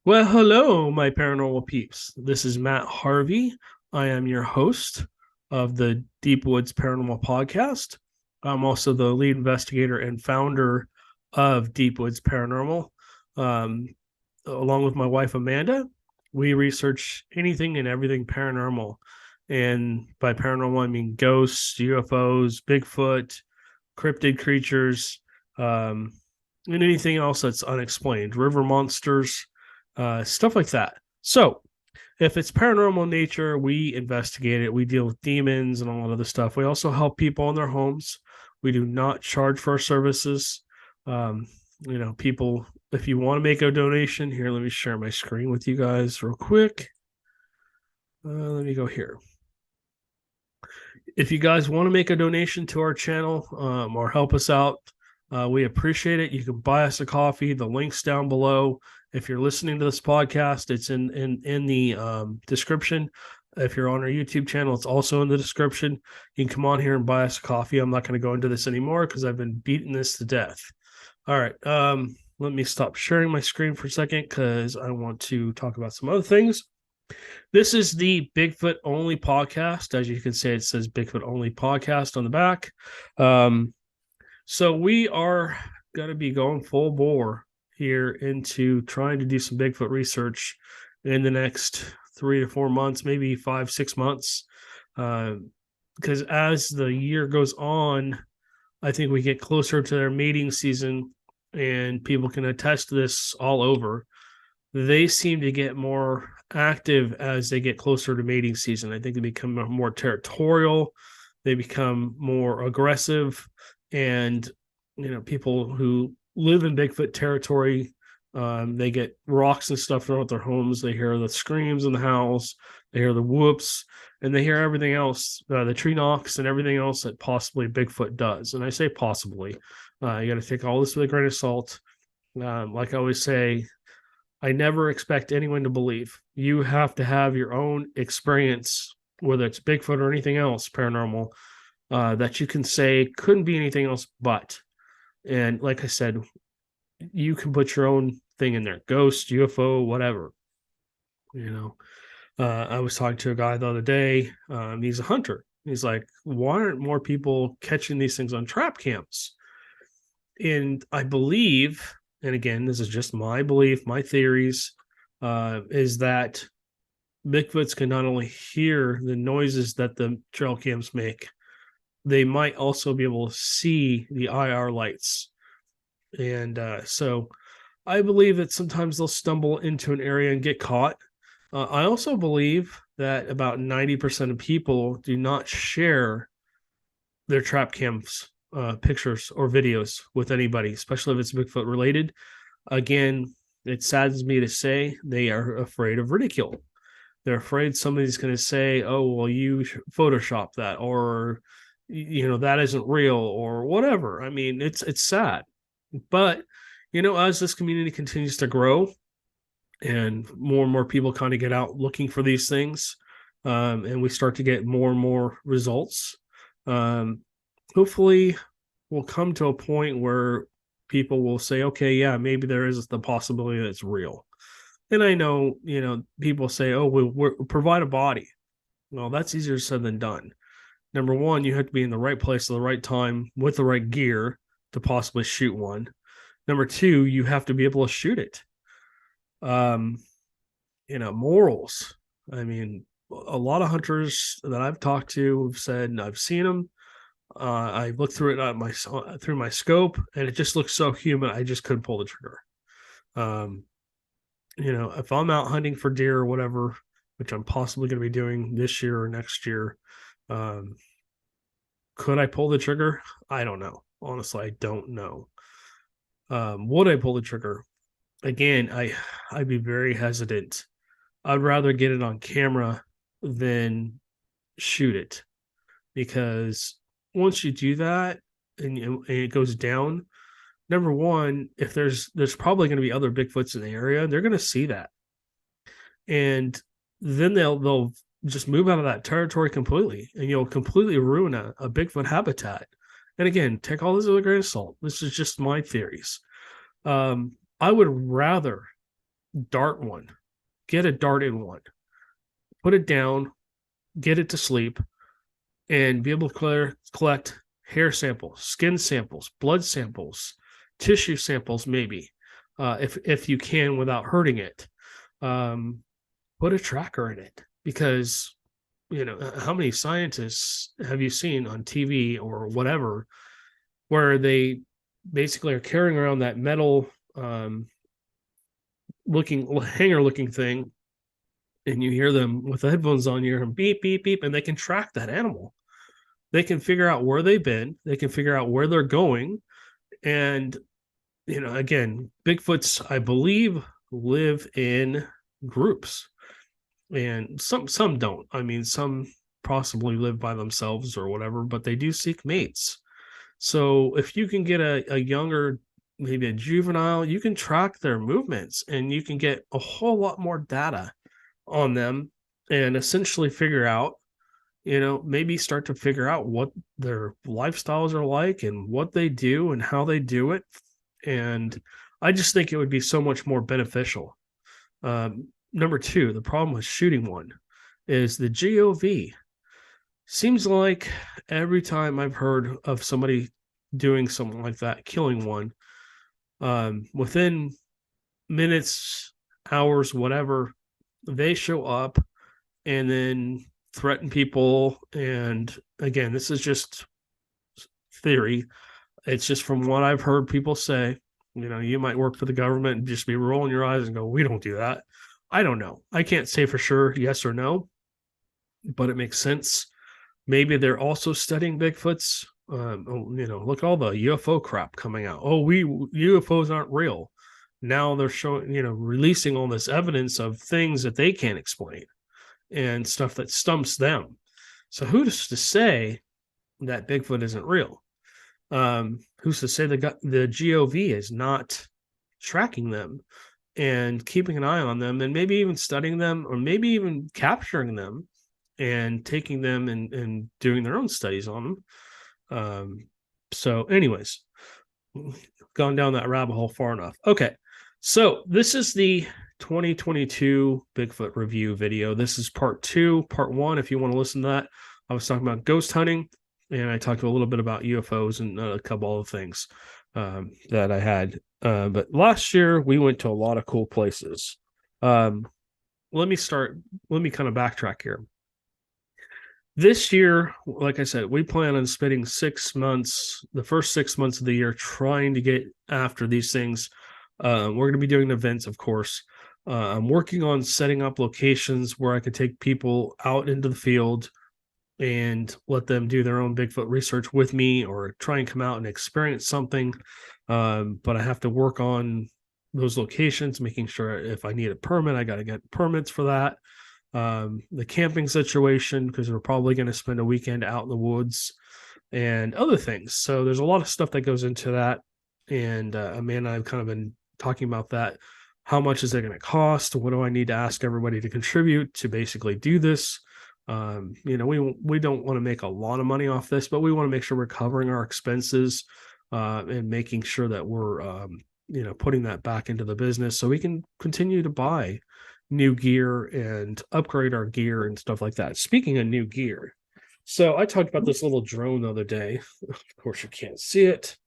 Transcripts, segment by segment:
Well, hello, my paranormal peeps. This is Matt Harvey. I am your host of the Deep Woods Paranormal Podcast. I'm also the lead investigator and founder of Deep Woods Paranormal. Um, Along with my wife, Amanda, we research anything and everything paranormal. And by paranormal, I mean ghosts, UFOs, Bigfoot, cryptid creatures, and anything else that's unexplained, river monsters, stuff like that. So, if it's paranormal nature, we investigate it. We deal with demons and all that other stuff. We also help people in their homes. We do not charge for our services. Um, People, if you want to make a donation, here, let me share my screen with you guys real quick. Let me go here. If you guys want to make a donation to our channel or help us out, we appreciate it. You can buy us a coffee. The link's down below. If you're listening to this podcast, it's in the description. If you're on our YouTube channel, it's also in the description. You can come on here and buy us a coffee. I'm not going to go into this anymore because I've been beating this to death. All right. Let me stop sharing my screen for a second because I want to talk about some other things. This is the Bigfoot only podcast. As you can see, it says Bigfoot only podcast on the back. So we are going to be going full bore here into trying to do some Bigfoot research in the next 3 to 4 months, maybe 5, 6 months. Because as the year goes on, I think we get closer to their mating season, and people can attest to this all over. They seem to get more active as they get closer to mating season. I think they become more territorial, they become more aggressive, and people who live in Bigfoot territory, they get rocks and stuff thrown at their homes. They hear the screams and the howls, they hear the whoops, and they hear everything else, the tree knocks and everything else that possibly Bigfoot does. And I say possibly. You got to take all this with a grain of salt. Like I always say, I never expect anyone to believe. You have to have your own experience, whether it's Bigfoot or anything else paranormal, that you can say couldn't be anything else but. And like I said, you can put your own thing in there, ghost, UFO, whatever. I was talking to a guy the other day. He's a hunter. He's like, why aren't more people catching these things on trap cams? And I believe, and again, this is just my belief, my theories, is that Bigfoots can not only hear the noises that the trail cams make, they might also be able to see the IR lights. And so I believe that sometimes they'll stumble into an area and get caught. I also believe that about 90% of people do not share their trap cams pictures or videos with anybody, especially if it's Bigfoot related. Again, it saddens me to say they are afraid of ridicule. They're afraid somebody's going to say, "Oh, well, you Photoshop that," or that isn't real, or whatever. I mean, it's sad, but as this community continues to grow and more people kind of get out looking for these things, and we start to get more and more results. Hopefully we'll come to a point where people will say, okay, yeah, maybe there is the possibility that it's real. And I know, people say, oh, we'll provide a body. Well, that's easier said than done. Number one, you have to be in the right place at the right time with the right gear to possibly shoot one. Number two, you have to be able to shoot it. Morals. I mean, a lot of hunters that I've talked to have said, I've seen them. I looked through it through my scope, and it just looks so human. I just couldn't pull the trigger. If I'm out hunting for deer or whatever, which I'm possibly going to be doing this year or next year, could I pull the trigger? I don't know. Honestly, I don't know. Would I pull the trigger? Again, I'd be very hesitant. I'd rather get it on camera than shoot it, because once you do that and it goes down, number one, if there's probably going to be other Bigfoots in the area, they're going to see that, and then they'll just move out of that territory completely, and you'll completely ruin a Bigfoot habitat. And again, take all this with a grain of salt. This is just my theories. I would rather dart one, get a dart in one, put it down, get it to sleep, and be able to collect hair samples, skin samples, blood samples, tissue samples, maybe, if you can without hurting it. Um, put a tracker in it, because how many scientists have you seen on TV or whatever where they basically are carrying around that metal looking hanger looking thing, and you hear them with the headphones on, you hear them beep beep beep, and they can track that animal. They can figure out where they've been, they can figure out where they're going. And again, Bigfoots, I believe, live in groups, and some don't. I mean, some possibly live by themselves or whatever, but they do seek mates. So if you can get a younger, maybe a juvenile, you can track their movements, and you can get a whole lot more data on them, and essentially figure out, maybe start to figure out what their lifestyles are like and what they do and how they do it. And I just think it would be so much more beneficial. Number two, the problem with shooting one is the GOV. Seems like every time I've heard of somebody doing something like that, killing one, within minutes, hours, whatever, they show up and then threaten people. And again, this is just theory. It's just from what I've heard people say. You might work for the government and just be rolling your eyes and go, we don't do that. I don't know. I can't say for sure yes or no, but it makes sense. Maybe they're also studying Bigfoots. Look, all the UFO crap coming out. Oh, UFOs aren't real. Now they're showing, releasing all this evidence of things that they can't explain and stuff that stumps them. So who's to say that Bigfoot isn't real? Who's to say the GOV is not tracking them and keeping an eye on them, and maybe even studying them, or maybe even capturing them and taking them and doing their own studies on them. So anyways, gone down that rabbit hole far enough. Okay, so this is the 2022 Bigfoot review video. This is part two. Part one, if you want to listen to that, I was talking about ghost hunting, and I talked a little bit about UFOs and a couple of things that I had. But last year we went to a lot of cool places. Let me kind of backtrack here. This year, like I said, we plan on spending 6 months, the first 6 months of the year, trying to get after these things. We're going to be doing events, of course. I'm working on setting up locations where I could take people out into the field and let them do their own Bigfoot research with me, or try and come out and experience something. But I have to work on those locations, making sure if I need a permit, I got to get permits for that. The camping situation, because we're probably going to spend a weekend out in the woods, and other things. So there's a lot of stuff that goes into that. And Amanda and I've kind of been talking about that. How much is it going to cost? What do I need to ask everybody to contribute to basically do this? We don't want to make a lot of money off this, but we want to make sure we're covering our expenses and making sure that we're putting that back into the business so we can continue to buy new gear and upgrade our gear and stuff like that. Speaking of new gear, so I talked about this little drone the other day. Of course, you can't see it.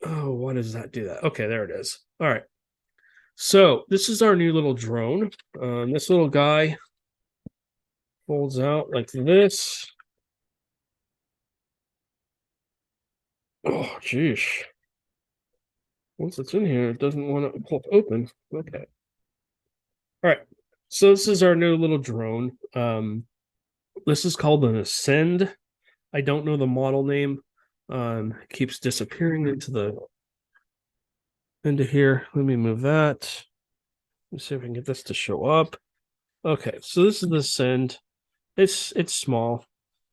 Oh, why does that do that? Okay, there it is. All right. So this is our new little drone. This little guy folds out like this. Oh, geez. Once it's in here, it doesn't want to pop open. Okay. All right. So this is our new little drone. This is called an Ascend. I don't know the model name. It keeps disappearing into here. Let me move that. Let's see if I can get this to show up. Okay, so this is the Ascend. It's small.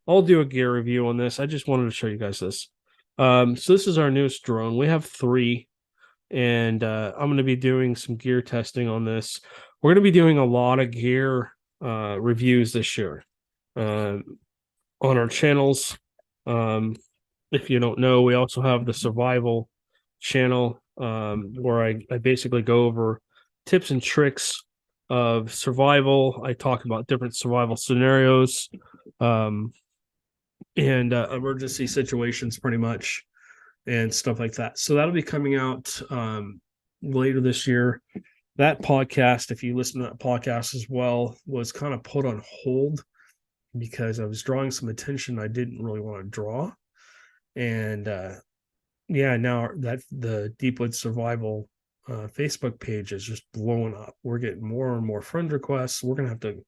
I'll do a gear review on this. I just wanted to show you guys this. So this is our newest drone. We have 3, and I'm going to be doing some gear testing on this. We're going to be doing a lot of gear reviews this year on our channels. If you don't know, we also have the survival channel where I basically go over tips and tricks of survival. I talk about different survival scenarios, um, and emergency situations, pretty much, and stuff like that. So that'll be coming out later this year. That podcast, if you listen to that podcast as well, was kind of put on hold because I was drawing some attention I didn't really want to draw. And yeah, now that the Deepwood Survival Facebook page is just blowing up. We're getting more and more friend requests. We're going to have to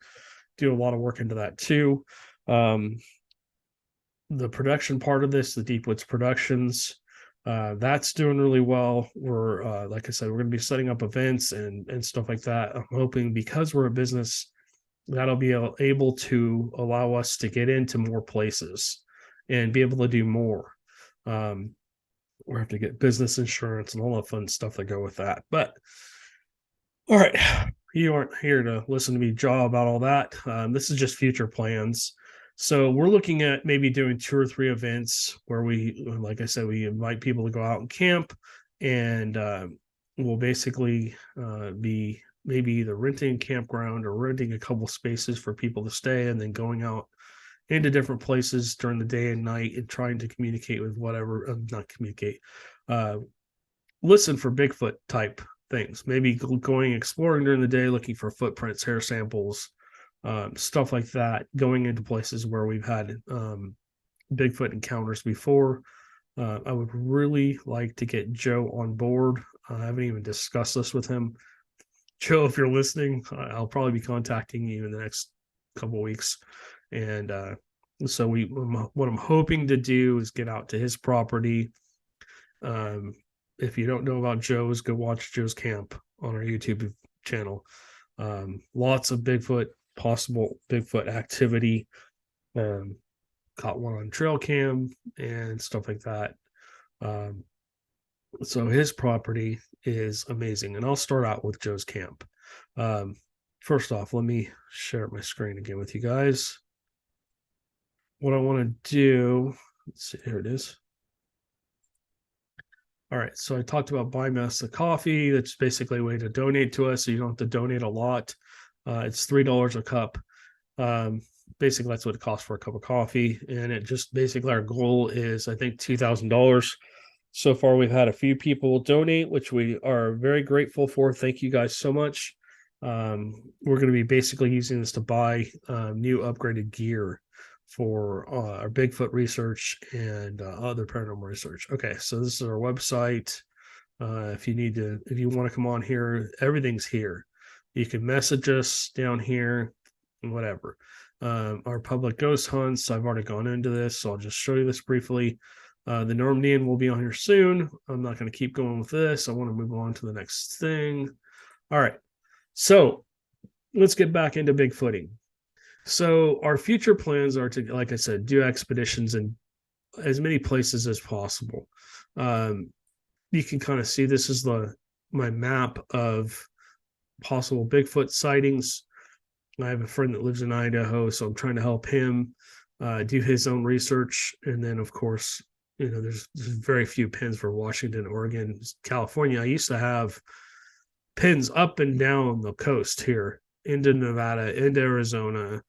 do a lot of work into that too. The production part of this, the Deepwoods Productions, that's doing really well. We're like I said, we're going to be setting up events and stuff like that. I'm hoping because we're a business, that'll be able to allow us to get into more places and be able to do more. We have to get business insurance and all the fun stuff that go with that. But all right, you aren't here to listen to me jaw about all that. This is just future plans. So we're looking at maybe doing 2 or 3 events where we, like I said, we invite people to go out and camp, and we'll basically be maybe either renting a campground or renting a couple spaces for people to stay, and then going out into different places during the day and night and trying to communicate with whatever, not communicate, listen for Bigfoot type things. Maybe going exploring during the day, looking for footprints, hair samples, stuff like that, going into places where we've had Bigfoot encounters before. I would really like to get Joe on board. I haven't even discussed this with him. Joe, if you're listening, I'll probably be contacting you in the next couple of weeks. And so what I'm hoping to do is get out to his property. If you don't know about Joe's, go watch Joe's Camp on our YouTube channel. Lots of possible Bigfoot activity. Caught one on trail cam and stuff like that. So his property is amazing. And I'll start out with Joe's Camp. First off, let me share my screen again with you guys. What I want to do, let's see, here it is. All right, so I talked about buying us a coffee. That's basically a way to donate to us, so you don't have to donate a lot. It's $3 a cup. Basically, that's what it costs for a cup of coffee, and it just basically our goal is, I think, $2,000. So far, we've had a few people donate, which we are very grateful for. Thank you guys so much. We're going to be basically using this to buy new upgraded gear for our Bigfoot research and other paranormal research. Okay, so this is our website. If you want to come on here, everything's here. You can message us down here, whatever. Our public ghost hunts, I've already gone into this, so I'll just show you this briefly. The Normandian will be on here soon. I'm not going to keep going with this. I want to move on to the next thing. All right, so let's get back into Bigfooting. So our future plans are to, like I said, do expeditions in as many places as possible. You can kind of see this is my map of possible Bigfoot sightings. I have a friend that lives in Idaho, so I'm trying to help him do his own research. And then, of course, there's very few pins for Washington, Oregon, California. I used to have pins up and down the coast here, into Nevada, into Arizona.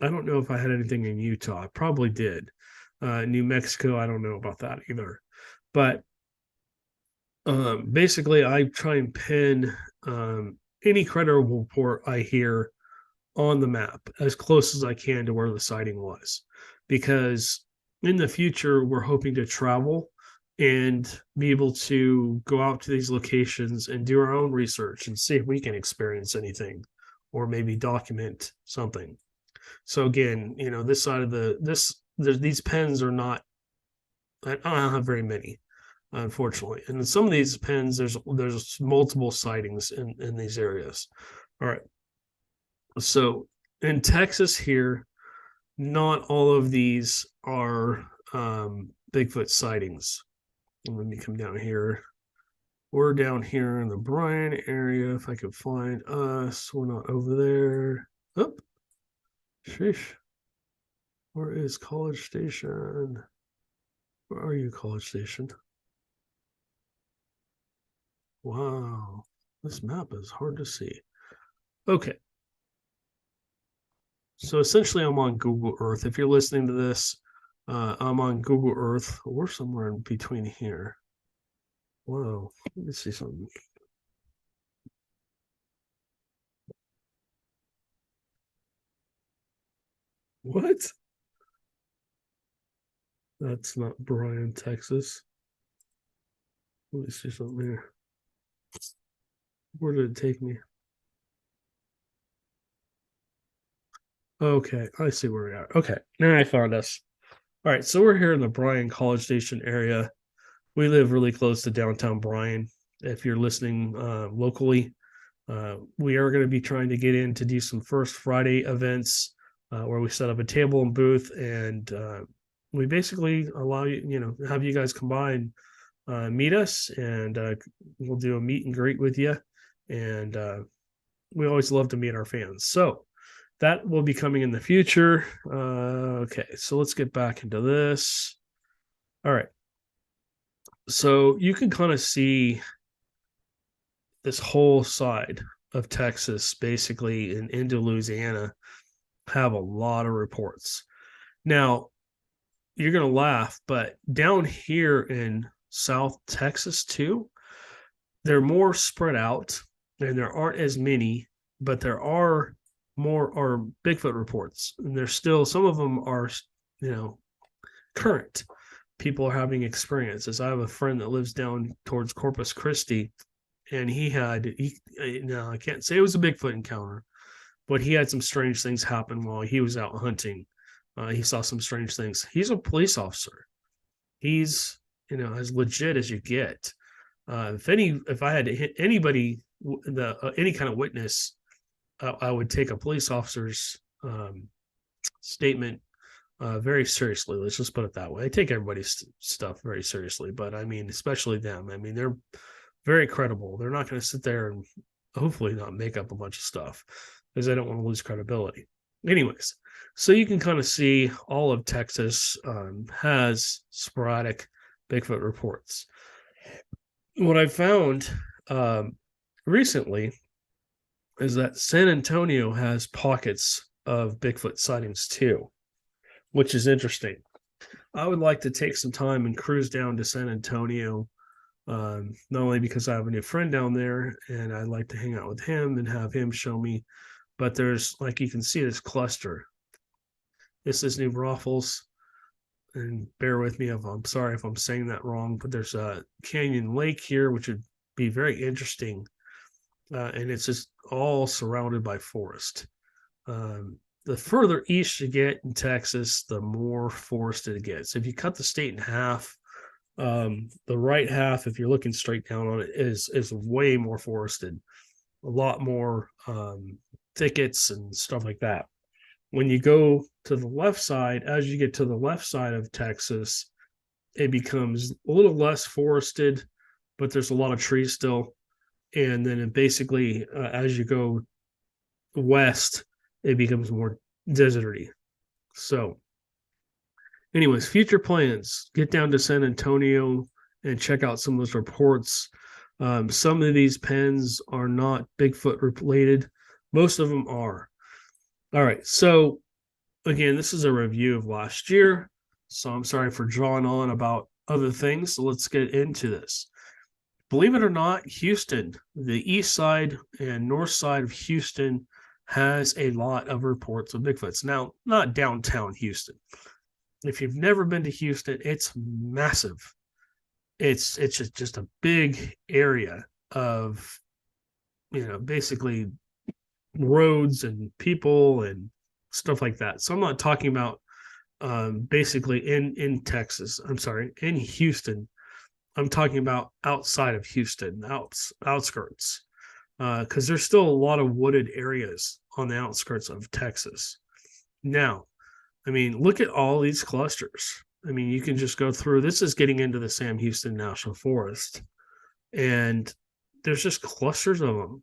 I don't know if I had anything in Utah. I probably did. New Mexico, I don't know about that either. But basically, I try and pin any credible report I hear on the map as close as I can to where the sighting was. Because in the future, we're hoping to travel and be able to go out to these locations and do our own research and see if we can experience anything or maybe document something. So again, this side of these pens are not, I don't have very many, unfortunately. And in some of these pens, there's multiple sightings in these areas. All right. So in Texas here, not all of these are Bigfoot sightings. Let me come down here. We're down here in the Bryan area. If I could find us, we're not over there. Oh, sheesh. Where is College Station? Where are you, College Station? Wow. This map is hard to see. Okay. So essentially, I'm on Google Earth. If you're listening to this, I'm on Google Earth. We're somewhere in between here. Whoa. Let me see something. What? That's not Bryan, Texas. Let me see something here. Where did it take me? Okay, I see where we are. Okay, now I found us. All right, so we're here in the Bryan College Station area. We live really close to downtown Bryan. If you're listening locally, we are going to be trying to get in to do some First Friday events where we set up a table and booth, and we basically allow have you guys come by and meet us, and we'll do a meet and greet with you. And we always love to meet our fans. So that will be coming in the future. Okay, so let's get back into this. All right. So you can kind of see this whole side of Texas, basically, and into Louisiana, have a lot of reports. Now, you're going to laugh, but down here in South Texas, too, they're more spread out and there aren't as many, but there are more Bigfoot reports. And there's still, some of them are, current. People are having experiences. I have a friend that lives down towards Corpus Christi, and now I can't say it was a Bigfoot encounter, but he had some strange things happen while he was out hunting. He saw some strange things. He's a police officer. He's as legit as you get. If I had to hit anybody, any kind of witness, I would take a police officer's statement very seriously. Let's just put it that way. I take everybody's stuff very seriously, but I mean, especially them. I mean, they're very credible. They're not going to sit there and hopefully not make up a bunch of stuff because they don't want to lose credibility. Anyways, so you can kind of see all of Texas has sporadic Bigfoot reports. What I found recently is that San Antonio has pockets of Bigfoot sightings too, which is interesting. I would like to take some time and cruise down to San Antonio, not only because I have a new friend down there and I'd like to hang out with him and have him show me, but there's, like you can see, this cluster. This is New Braunfels, and bear with me if I'm sorry if I'm saying that wrong, but there's a canyon lake here, which would be very interesting, and it's just all surrounded by forest. The further east you get in Texas, the more forested it gets. If you cut the state in half, the right half, if you're looking straight down on it, is way more forested, a lot more thickets and stuff like that. When you go to the left side, as you get to the left side of Texas, it becomes a little less forested, but there's a lot of trees still. And then it basically, as you go west, it becomes more deserty. So, anyways, future plans: get down to San Antonio and check out some of those reports. Some of these pens are not Bigfoot related. Most of them are. All right. So, again, this is a review of last year. So I'm sorry for drawing on about other things. So let's get into this. Believe it or not, Houston, the east side and north side of Houston, has a lot of reports of Bigfoots. Now, not downtown Houston. If you've never been to Houston, it's massive. It's just a big area of, basically roads and people and stuff like that. So I'm not talking about basically in Texas. I'm sorry, in Houston. I'm talking about outside of Houston, outskirts, because there's still a lot of wooded areas on the outskirts of Texas. Now, I mean, look at all these clusters. I mean, you can just go through. This is getting into the Sam Houston National Forest, and there's just clusters of them.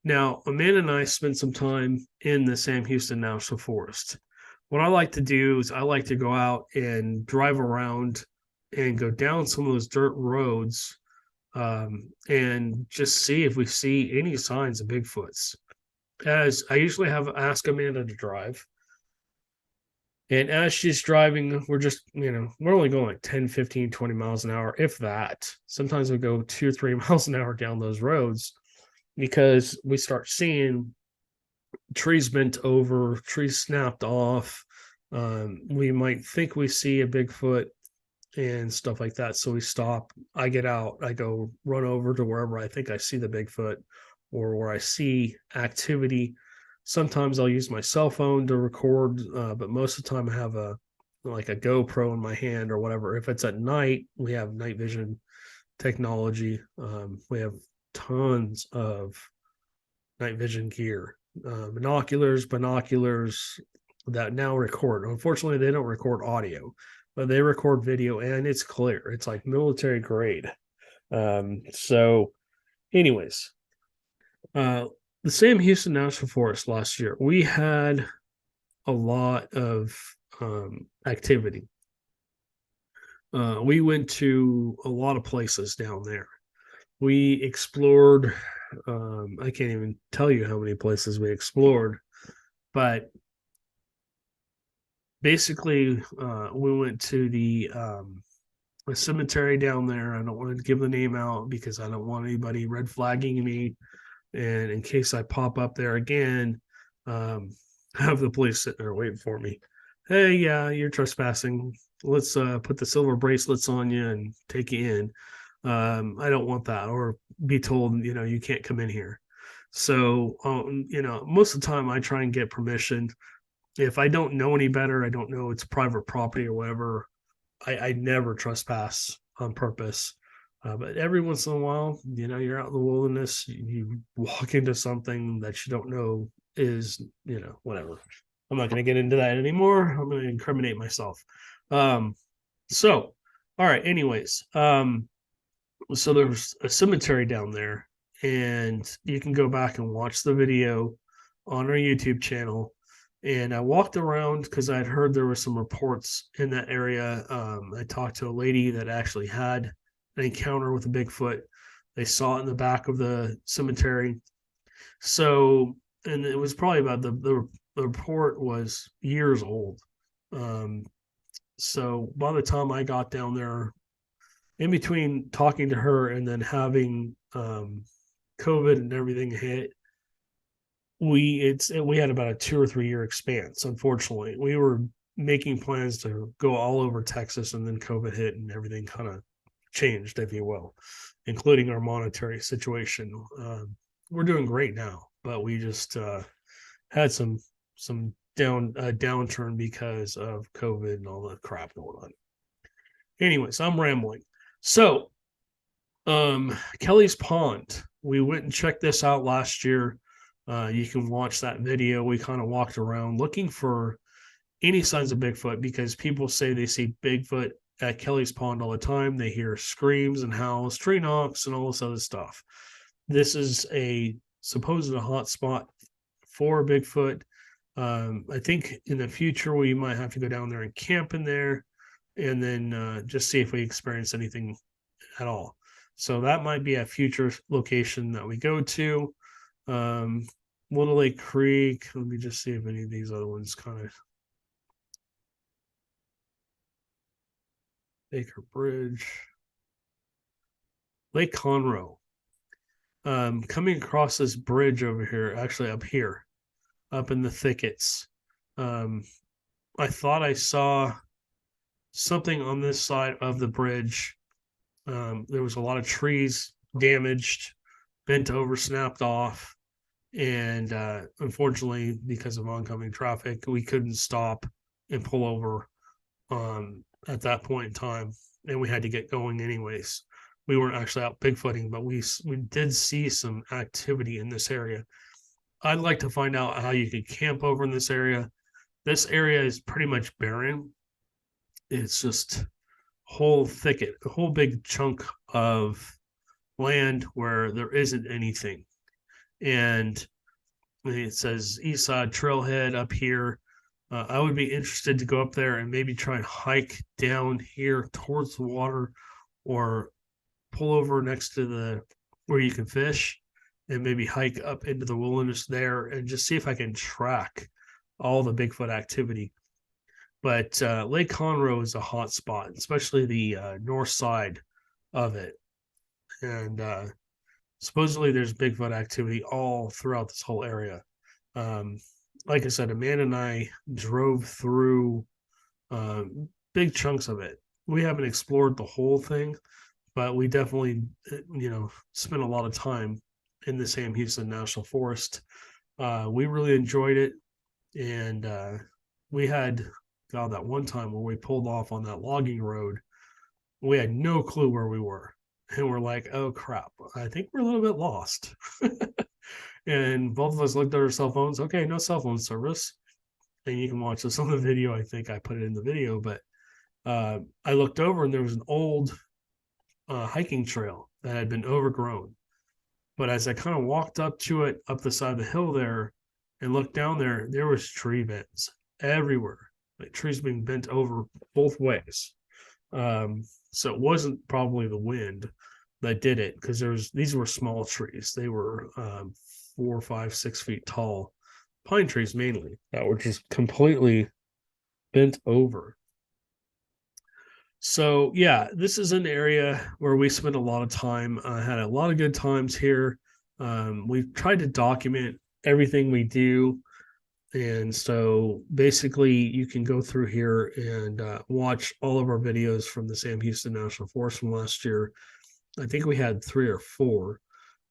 Now, Amanda and I spent some time in the Sam Houston National Forest. What I like to do is I like to go out and drive around and go down some of those dirt roads and just see if we see any signs of Bigfoots. As I usually ask Amanda to drive. And as she's driving, we're just, we're only going like 10, 15, 20 miles an hour, if that. Sometimes we go 2 or 3 miles an hour down those roads because we start seeing trees bent over, trees snapped off. We might think we see a Bigfoot and stuff like that. So we stop. I get out. I go run over to wherever I think I see the Bigfoot or where I see activity. Sometimes I'll use my cell phone to record, but most of the time I have a GoPro in my hand or whatever. If it's at night, we have night vision technology. We have tons of night vision gear, binoculars that now record. Unfortunately, they don't record audio, but they record video and it's clear. It's like military grade. So, anyways, the Sam Houston National Forest last year, we had a lot of activity. We went to a lot of places down there. We explored, I can't even tell you how many places we explored, but basically, we went to the a cemetery down there. I don't want to give the name out because I don't want anybody red flagging me. And in case I pop up there again, have the police sitting there waiting for me. Hey, yeah, you're trespassing. Let's put the silver bracelets on you and take you in. I don't want that, or be told, you can't come in here. So, most of the time I try and get permission. If I don't know any better, I don't know it's private property or whatever, I never trespass on purpose. But every once in a while, you're out in the wilderness, you walk into something that you don't know is, whatever. I'm not going to get into that anymore. I'm going to incriminate myself. So, all right. Anyways, so there's a cemetery down there, and you can go back and watch the video on our YouTube channel. And I walked around because I'd heard there were some reports in that area. I talked to a lady that actually had an encounter with a Bigfoot. They saw it in the back of the cemetery. So, and it was probably about the report was years old. So by the time I got down there, in between talking to her and then having COVID and everything hit, we had about a 2 or 3 year expanse. Unfortunately, we were making plans to go all over Texas, and then COVID hit and everything kind of changed, if you will, including our monetary situation. We're doing great now, but we just had some downturn because of COVID and all the crap going on. Anyways, I'm rambling. So, Kelly's Pond. We went and checked this out last year. You can watch that video. We kind of walked around looking for any signs of Bigfoot because people say they see Bigfoot at Kelly's Pond all the time. They hear screams and howls, tree knocks, and all this other stuff. This is a supposed hot spot for Bigfoot. I think in the future we might have to go down there and camp in there, and then just see if we experience anything at all. So that might be a future location that we go to. Little Lake Creek. Let me just see if any of these other ones kind of. Baker Bridge. Lake Conroe. Coming across this bridge over here, actually up here, up in the thickets. I thought I saw something on this side of the bridge. There was a lot of trees damaged, bent over, snapped off. And unfortunately, because of oncoming traffic, we couldn't stop and pull over at that point in time. And we had to get going anyways. We weren't actually out Bigfooting, but we did see some activity in this area. I'd like to find out how you could camp over in this area. This area is pretty much barren. It's just whole thicket, a whole big chunk of land where there isn't anything. And it says Eastside Trailhead up here. I would be interested to go up there and maybe try and hike down here towards the water, or pull over next to the where you can fish and maybe hike up into the wilderness there and just see if I can track all the Bigfoot activity. But Lake Conroe is a hot spot, especially the north side of it. And supposedly there's Bigfoot activity all throughout this whole area. Um, like I said, Amanda and I drove through big chunks of it. We haven't explored the whole thing, but we definitely, spent a lot of time in the Sam Houston National Forest. We really enjoyed it, and we had, God, that one time where we pulled off on that logging road, we had no clue where we were, and we're like, "Oh crap, I think we're a little bit lost." And both of us looked at our cell phones. Okay, no cell phone service, and you can watch this on the video. I think I put it in the video, but I looked over and there was an old hiking trail that had been overgrown. But as I kind of walked up to it, up the side of the hill there, and looked down there, there was tree bends everywhere, like trees being bent over both ways. So it wasn't probably the wind that did it, because these were small trees. They were 4, 5, 6 feet tall, pine trees mainly, that were just completely bent over. So yeah, this is an area where we spent a lot of time. I had a lot of good times here. We've tried to document everything we do, and so basically you can go through here and watch all of our videos from the Sam Houston National Forest from last year. I think we had 3 or 4.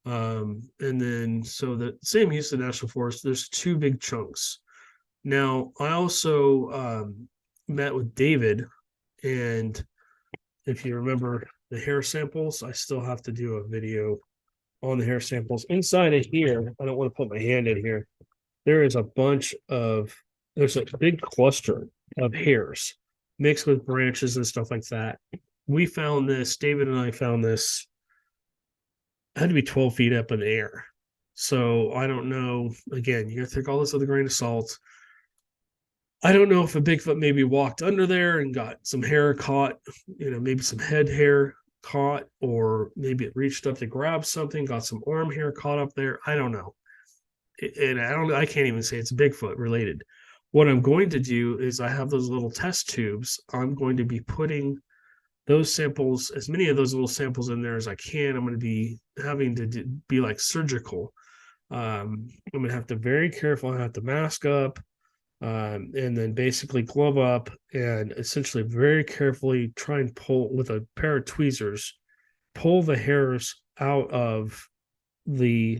And then so the Sam Houston National Forest, there's 2 big chunks. Now I also met with David, and if you remember the hair samples, I still have to do a video on the hair samples. Inside of here, I don't want to put my hand in here. There is there's a big cluster of hairs mixed with branches and stuff like that. We found this, David and I found this, it had to be 12 feet up in the air. So I don't know. Again, you have to take all this with a grain of salt. I don't know if a Bigfoot maybe walked under there and got some hair caught, maybe some head hair caught, or maybe it reached up to grab something, got some arm hair caught up there. I don't know. And I can't even say it's Bigfoot related. What I'm going to do is I have those little test tubes. I'm going to be putting those samples, as many of those little samples in there as I can. I'm going to be having to be like surgical. I'm going to have to very careful. I have to mask up. And then basically glove up and essentially very carefully try and pull with a pair of tweezers, pull the hairs out of the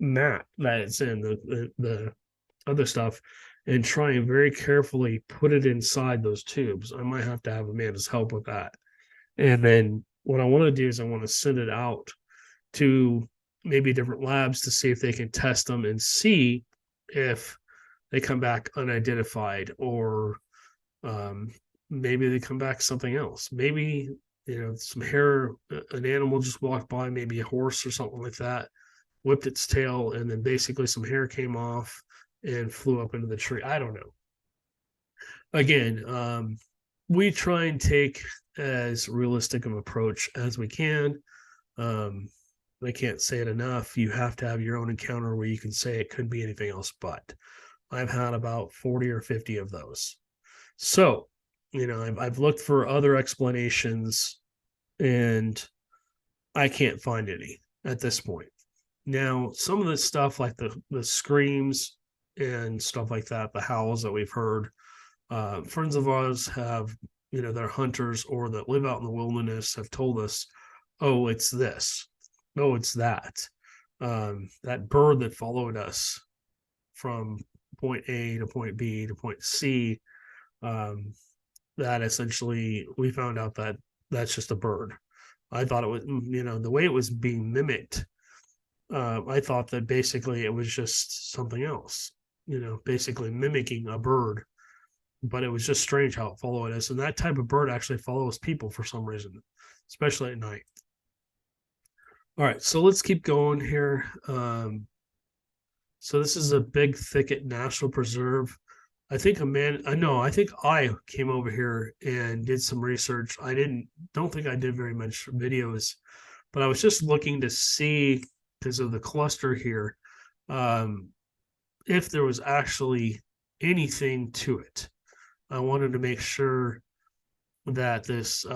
mat that it's in, the other stuff, and try and very carefully put it inside those tubes. I might have to have Amanda's help with that. And then what I want to do is I want to send it out to maybe different labs to see if they can test them and see if they come back unidentified, or maybe they come back something else. Maybe, some hair, an animal just walked by, maybe a horse or something like that, whipped its tail, and then basically some hair came off and flew up into the tree. I don't know. Again, we try and take as realistic of an approach as we can. I can't say it enough. You have to have your own encounter where you can say it could be anything else but. I've had about 40 or 50 of those. So, I've looked for other explanations, and I can't find any at this point. Now, some of the stuff like the screams and stuff like that, the howls that we've heard, friends of ours have, they're hunters or that live out in the wilderness, have told us, oh, it's this. Oh, it's that. That bird that followed us from point A to point B to point C, that essentially we found out that that's just a bird. I thought it was, the way it was being mimicked, I thought that basically it was just something else, basically mimicking a bird. But it was just strange how it followed us. And that type of bird actually follows people for some reason, especially at night. All right, so let's keep going here. So this is a Big Thicket National Preserve. I think I think I came over here and did some research. Don't think I did very much videos but I was just looking to see, because of the cluster here, um, if there was actually anything to it. I wanted to make sure that this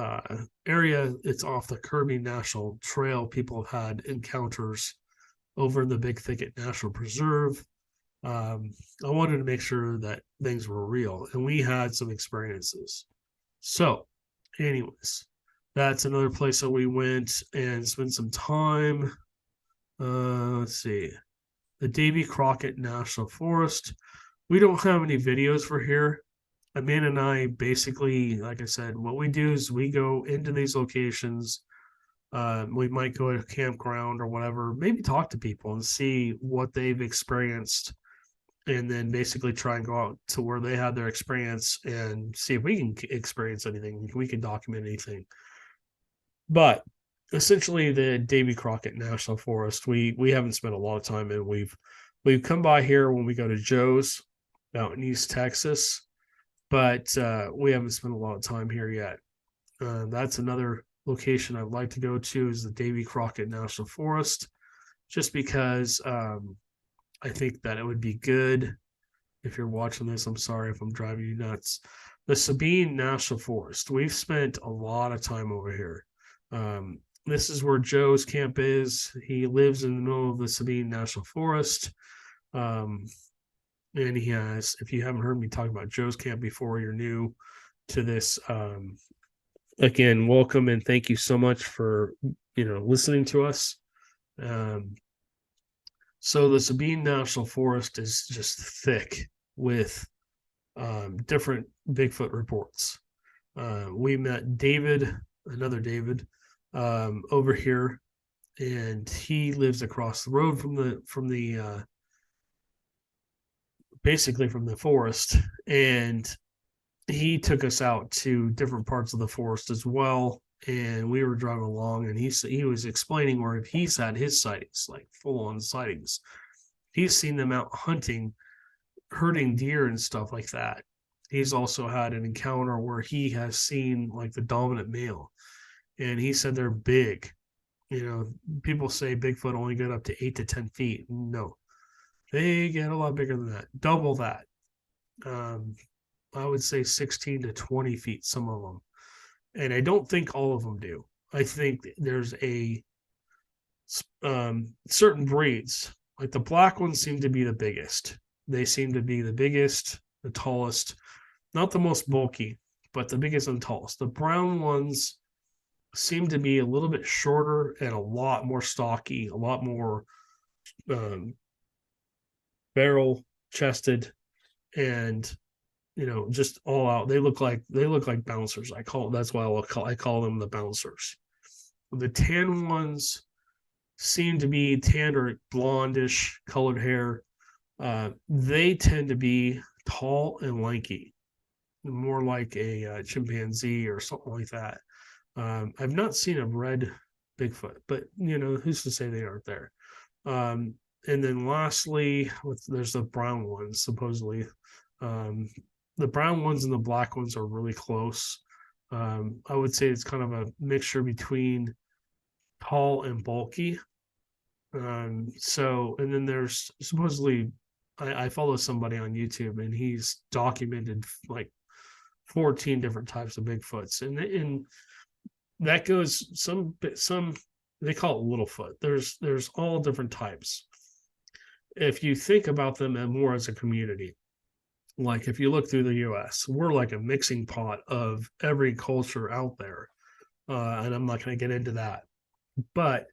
area, it's off the Kirby National Trail. People have had encounters over in the Big Thicket National Preserve. I wanted to make sure that things were real, and we had some experiences. So, anyways, that's another place that we went and spent some time. Let's see, the Davy Crockett National Forest. We don't have any videos for here. Amanda and I basically, like I said, what we do is we go into these locations. We might go to a campground or whatever, maybe talk to people and see what they've experienced, and then basically try and go out to where they had their experience and see if we can experience anything. We can document anything. But essentially, the Davy Crockett National Forest, we haven't spent a lot of time in. We've come by here when we go to Joe's out in East Texas, but we haven't spent a lot of time here yet. That's another location I'd like to go to, is the Davy Crockett National Forest, just because I think that it would be good. If you're watching this, I'm sorry if I'm driving you nuts. The Sabine National Forest. We've spent a lot of time over here. This is where Joe's camp is. He lives in the middle of the Sabine National Forest. And he has, if you haven't heard me talk about Joe's camp before, you're new to this. Again, welcome and thank you so much for listening to us. So the Sabine National Forest is just thick with different Bigfoot reports. We met David, another David, over here, and he lives across the road from the basically from the forest, and he took us out to different parts of the forest as well. And we were driving along, and he was explaining where he's had his sightings, like full on sightings. He's seen them out hunting, herding deer and stuff like that. He's also had an encounter where he has seen like the dominant male, and he said they're big. People say Bigfoot only get up to 8 to 10 feet. No, they get a lot bigger than that, double that. I would say 16 to 20 feet, some of them. And I don't think all of them do. I think there's a certain breeds, like the black ones seem to be the biggest. They seem to be the biggest, the tallest, not the most bulky, but the biggest and tallest. The brown ones seem to be a little bit shorter and a lot more stocky, a lot more barrel chested, and just all out. They look like bouncers. That's why I call them the bouncers. The tan ones seem to be tan or blondish colored hair. They tend to be tall and lanky, more like a chimpanzee or something like that. I've not seen a red Bigfoot, but who's to say they aren't there? And then lastly, there's the brown ones, supposedly. The brown ones and the black ones are really close. I would say it's kind of a mixture between tall and bulky. And then there's supposedly, I follow somebody on YouTube, and he's documented like 14 different types of Bigfoots, and that goes some they call it Littlefoot. There's all different types. If you think about them more as a community, like if you look through the US, we're like a mixing pot of every culture out there. And I'm not going to get into that. But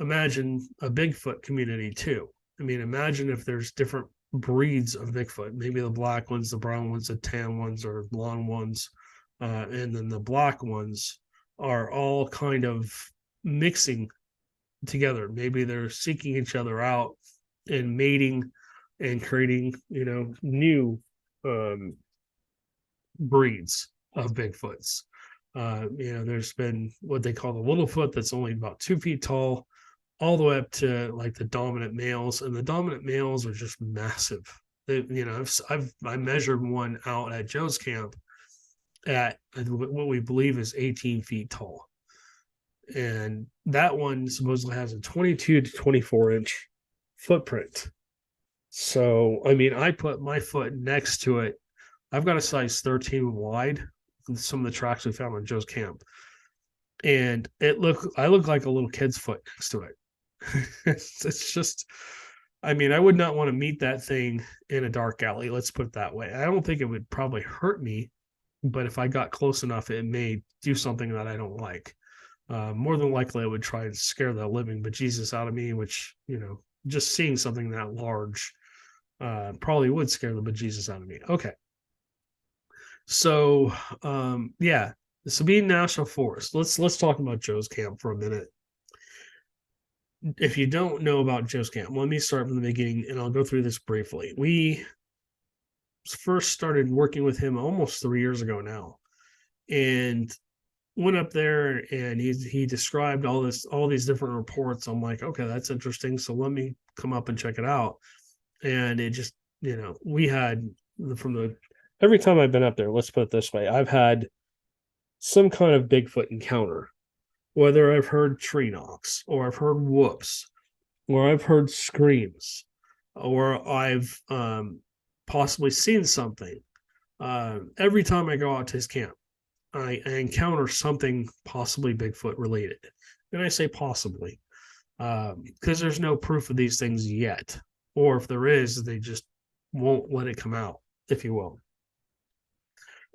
imagine a Bigfoot community too. I mean, imagine if there's different breeds of Bigfoot, maybe the black ones, the brown ones, the tan ones, or blonde ones. And then the black ones are all kind of mixing together. Maybe they're seeking each other out and mating and creating, new breeds of Bigfoots. There's been what they call the Littlefoot, that's only about 2 feet tall, all the way up to like the dominant males, and the dominant males are just massive. I measured one out at Joe's camp at what we believe is 18 feet tall, And that one supposedly has a 22 to 24-inch footprint. So, I mean, I put my foot next to it. I've got a size 13 wide, some of the tracks we found on Joe's camp. And I look like a little kid's foot next to it. It's just, I mean, I would not want to meet that thing in a dark alley. Let's put it that way. I don't think it would probably hurt me, but if I got close enough, it may do something that I don't like. More than likely, I would try and scare the living bejesus out of me, which, just seeing something that large probably would scare the bejesus out of me. Okay. So, yeah, the Sabine National Forest. Let's talk about Joe's camp for a minute. If you don't know about Joe's camp, let me start from the beginning, and I'll go through this briefly. We first started working with him almost 3 years ago now, and went up there, and he described all these different reports. I'm like, okay, that's interesting. So let me come up and check it out. And it just, we had from the every time I've been up there, let's put it this way, I've had some kind of Bigfoot encounter, whether I've heard tree knocks or I've heard whoops or I've heard screams or I've possibly seen something. Every time I go out to his camp, I encounter something possibly Bigfoot related. And I say possibly because there's no proof of these things yet. Or if there is, they just won't let it come out, if you will.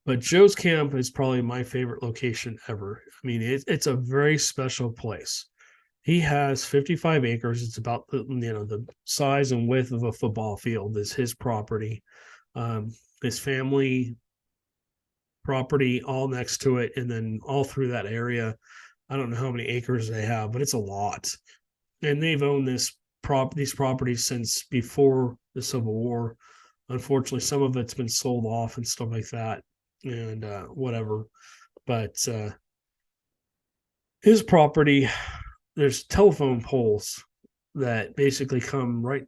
But Joe's camp is probably my favorite location ever. I mean, it's a very special place. He has 55 acres. It's about the size and width of a football field is his property. His family property all next to it, and then all through that area. I don't know how many acres they have, but it's a lot. And they've owned these properties since before the Civil War. Unfortunately, some of it's been sold off and stuff like that, and whatever. But his property, there's telephone poles that basically come right,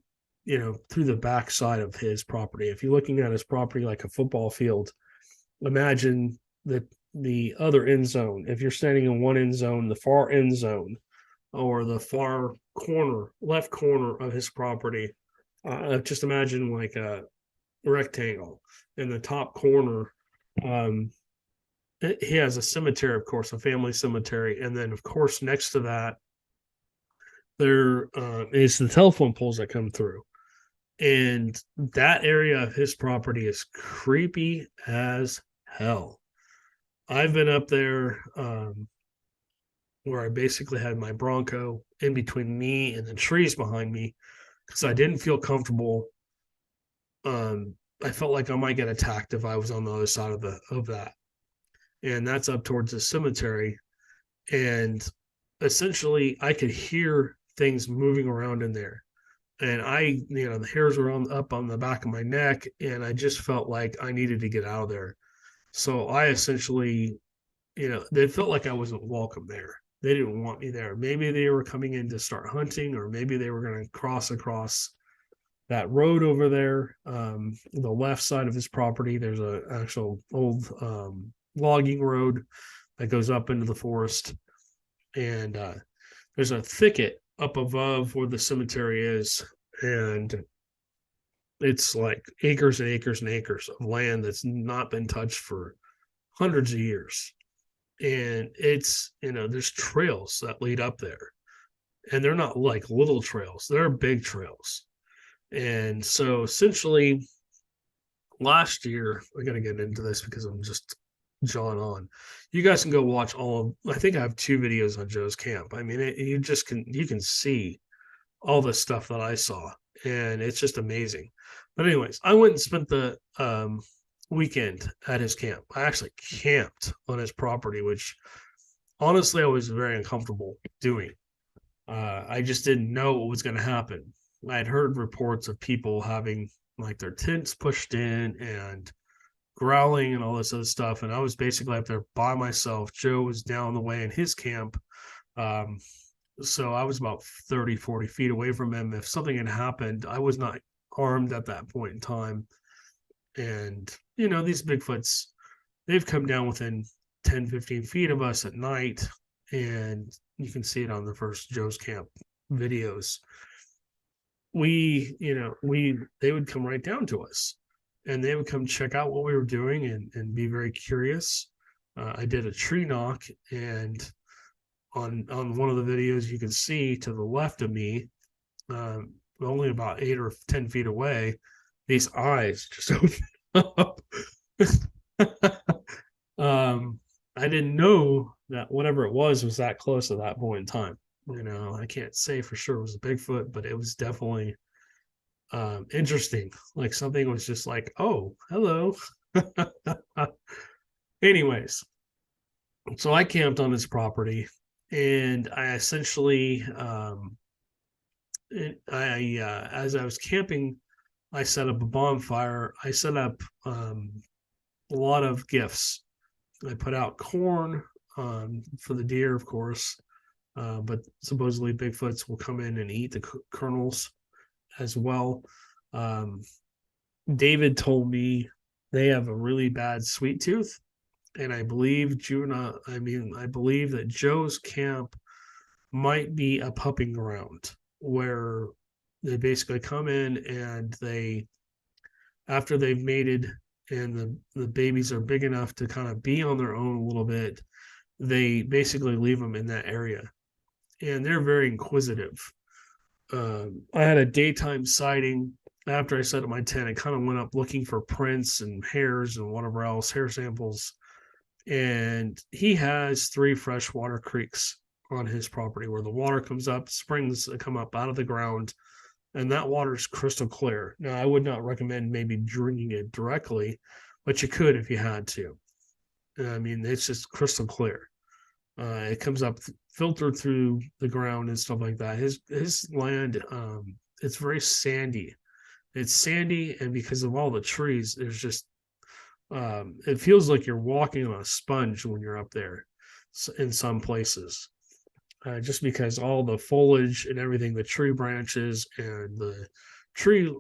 through the back side of his property. If you're looking at his property like a football field, imagine the other end zone. If you're standing in one end zone, the far end zone, or the far left corner of his property, just imagine like a rectangle. In the top corner, he has a cemetery, of course, a family cemetery, and then of course next to that there is the telephone poles that come through. And that area of his property is creepy as hell. I've been up there where I basically had my Bronco in between me and the trees behind me because I didn't feel comfortable. I felt like I might get attacked if I was on the other side of that. And that's up towards the cemetery. And essentially I could hear things moving around in there. And the hairs were up on the back of my neck, and I just felt like I needed to get out of there. So I essentially, they felt like I wasn't welcome there. They didn't want me there. Maybe they were coming in to start hunting, or maybe they were going to cross across that road over there. The left side of his property, there's an actual old logging road that goes up into the forest. And there's a thicket up above where the cemetery is. And it's like acres and acres and acres of land that's not been touched for hundreds of years. And it's, there's trails that lead up there. And they're not like little trails, they're big trails. And so essentially last year, I got to get into this because I'm just jawing on. You guys can go watch I think I have 2 videos on Joe's camp. I mean, you can see all the stuff that I saw, and it's just amazing. But anyways, I went and spent the weekend at his camp. I actually camped on his property, which honestly I was very uncomfortable doing. I just didn't know what was going to happen. I had heard reports of people having like their tents pushed in and growling and all this other stuff. And I was basically up there by myself. Joe was down the way in his camp. So I was about 30, 40 feet away from him. If something had happened, I was not armed at that point in time. And, these Bigfoots, they've come down within 10, 15 feet of us at night. And You can see it on the first Joe's Camp videos. They would come right down to us, and they would come check out what we were doing and be very curious. I did a tree knock, and on one of the videos you can see to the left of me, only about 8 or 10 feet away, these eyes just open up. I didn't know that whatever it was that close at that point in time. I can't say for sure it was a Bigfoot, but it was definitely interesting. Like something was just like, oh, hello. Anyways, so I camped on this property, and I essentially, as I was camping, I set up a bonfire. I set up a lot of gifts. I put out corn for the deer, of course, but supposedly Bigfoots will come in and eat the kernels as well. David told me they have a really bad sweet tooth, and I believe I believe that Joe's camp might be a pupping ground where they basically come in and after they've mated and the babies are big enough to kind of be on their own a little bit, they basically leave them in that area, and they're very inquisitive. I had a daytime sighting after I set up my tent. I kind of went up looking for prints and hairs and whatever else, hair samples. And he has 3 freshwater creeks on his property where the water comes up, springs that come up out of the ground, and that water is crystal clear. Now, I would not recommend maybe drinking it directly, but you could if you had to. I mean, it's just crystal clear. It comes up filtered through the ground and stuff like that. His land, it's very sandy. It's sandy, and because of all the trees, there's just it feels like you're walking on a sponge when you're up there in some places. Just because all the foliage and everything, the tree branches and the tree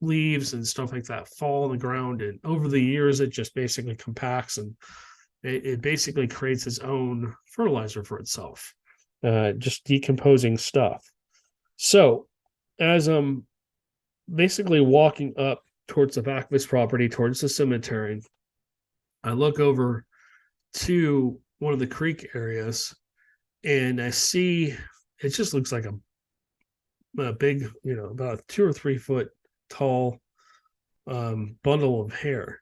leaves and stuff like that fall on the ground, and over the years it just basically compacts, and it basically creates its own fertilizer for itself, just decomposing stuff. So as I'm basically walking up towards the back of this property, towards the cemetery, I look over to one of the creek areas, and I see it just looks like a big, about a 2 or 3 foot tall bundle of hair.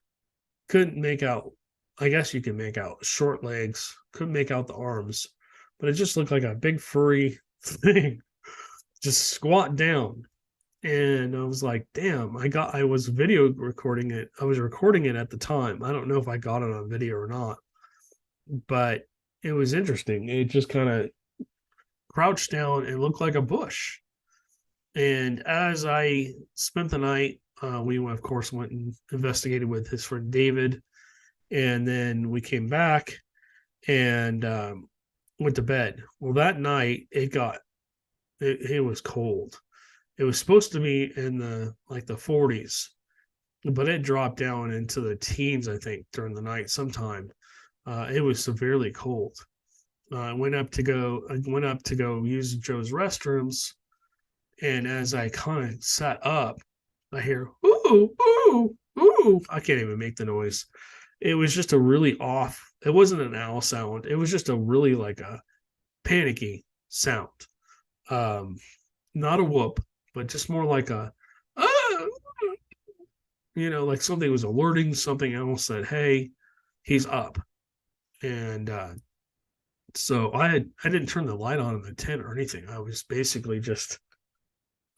Couldn't make out, I guess you can make out short legs, couldn't make out the arms, but it just looked like a big furry thing just squat down. And I was like, damn, I was video recording it. I was recording it at the time. I don't know if I got it on video or not, but it was interesting. It just kind of crouched down and looked like a bush. And as I spent the night, we of course went and investigated with his friend David, and then we came back and went to bed. Well, that night it was cold. It was supposed to be in the 40s, but it dropped down into the teens, I think, during the night sometime. It was severely cold. I went up to go use Joe's restrooms, and as I kind of sat up, I hear ooh ooh ooh. I can't even make the noise. It was just a really off. It wasn't an owl sound. It was just a really like a panicky sound. Not a whoop, but just more like a ah, like something was alerting something else that, hey, he's up. And so I didn't turn the light on in the tent or anything. I was basically just,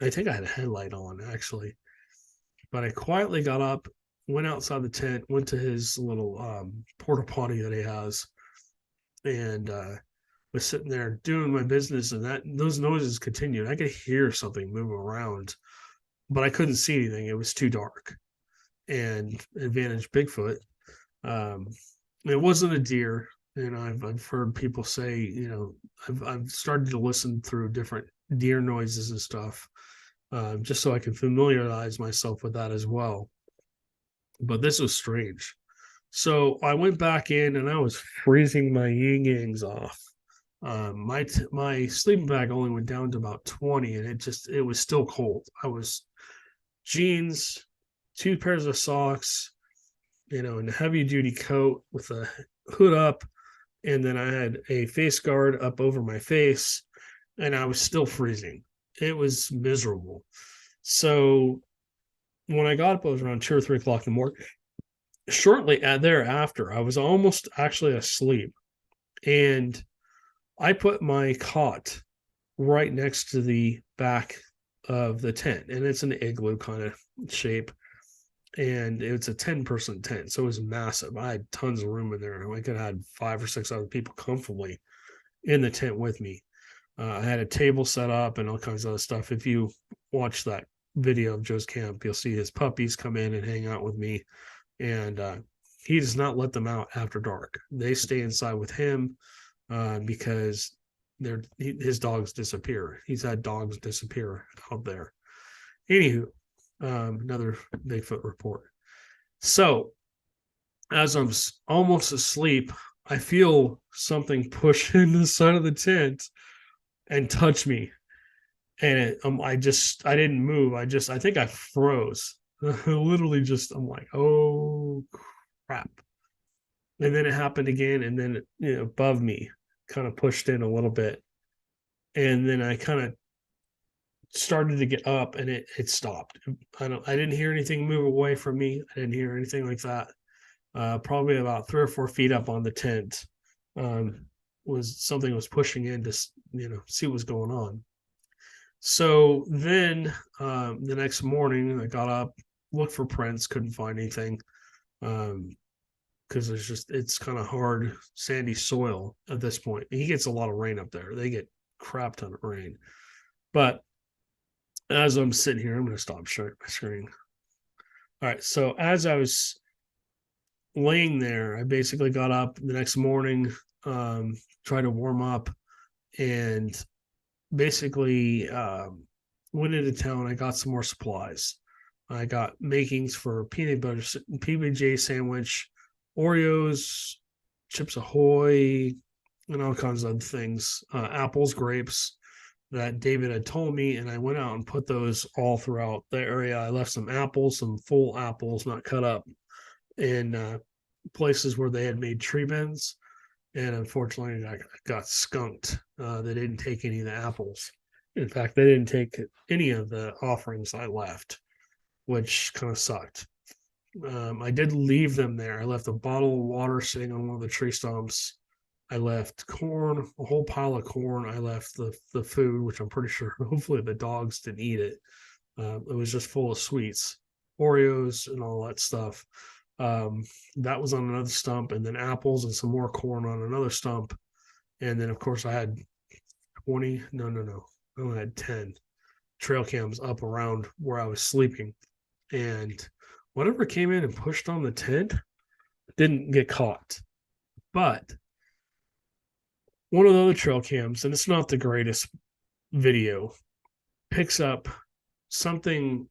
I think I had a headlight on actually, but I quietly got up, went outside the tent, went to his little porta potty that he has, and was sitting there doing my business, and those noises continued. I could hear something moving around, but I couldn't see anything. It was too dark. And advantage Bigfoot. It wasn't a deer. I've heard people say, I've started to listen through different deer noises and stuff, just so I can familiarize myself with that as well. But this was strange. So I went back in, and I was freezing my yin yangs off. My sleeping bag only went down to about 20, and it was still cold. I was jeans, 2 pairs of socks, and a heavy duty coat with a hood up, and then I had a face guard up over my face, and I was still freezing. It was miserable. So when I got up, it was around 2 or 3 o'clock in the morning. Shortly thereafter, I was almost actually asleep, and I put my cot right next to the back of the tent, and it's an igloo kind of shape, and it's a 10-person tent, so it was massive. I had tons of room in there. I could have had 5 or 6 other people comfortably in the tent with me. I had a table set up and all kinds of other stuff. If you watch that video of Joe's camp, you'll see his puppies come in and hang out with me, and he does not let them out after dark. They stay inside with him because his dogs disappear. He's had dogs disappear out there. Anywho, another Bigfoot report. So as I'm almost asleep, I feel something push in the side of the tent and touch me, and I didn't move. I think I froze. Literally, I'm like, oh crap! And then it happened again, and then above me, kind of pushed in a little bit, and then I kind of started to get up, and it stopped. I didn't hear anything move away from me. I didn't hear anything like that. Probably about 3 or 4 feet up on the tent, was something was pushing in to see what was going on. So then the next morning, I got up, looked for prints, couldn't find anything, because it's kind of hard, sandy soil at this point. He gets a lot of rain up there. They get crap ton of rain. But as I'm sitting here, I'm going to stop sharing my screen. All right. So as I was laying there, I basically got up the next morning, tried to warm up, and basically went into town. I got some more supplies. I got makings for peanut butter PBJ sandwich, Oreos, Chips Ahoy, and all kinds of other things. Apples, grapes that David had told me, and I went out and put those all throughout the area. I left some apples, some full apples, not cut up, in places where they had made tree bends. And unfortunately, I got skunked. They didn't take any of the apples. In fact, they didn't take any of the offerings I left, which kind of sucked. I did leave them there. I left a bottle of water sitting on one of the tree stumps. I left corn, a whole pile of corn. I left the food, which I'm pretty sure, hopefully, the dogs didn't eat it. It was just full of sweets, Oreos, and all that stuff. That was on another stump, and then apples and some more corn on another stump. And then, of course, I had 20, no, I only had 10 trail cams up around where I was sleeping. And whatever came in and pushed on the tent didn't get caught. But one of the other trail cams, and it's not the greatest video, picks up something.